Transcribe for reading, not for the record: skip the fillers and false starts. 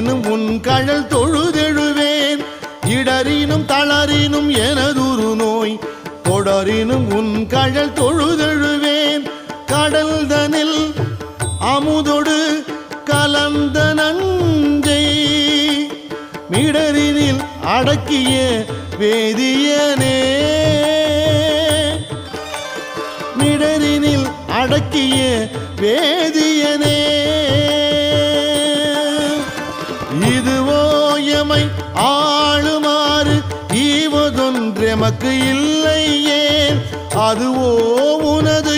இடரினும் உன் கழல் தொழுதெழுவேன் இடரினும் தளரினும் எனதுரு நோய் தொடரினும் உன் கழல் தொழுதெழுவேன் கடல்தனில் அமுதொடு கலந்த நஞ்சை மிடரினில் அடக்கிய வேதியனே மிடரினில் அடக்கிய வேதியனே இதுவோ எமை ஆளுமாறு ஈவதொன்றெமக்கு இல்லை ஏன் அதுவோ உனது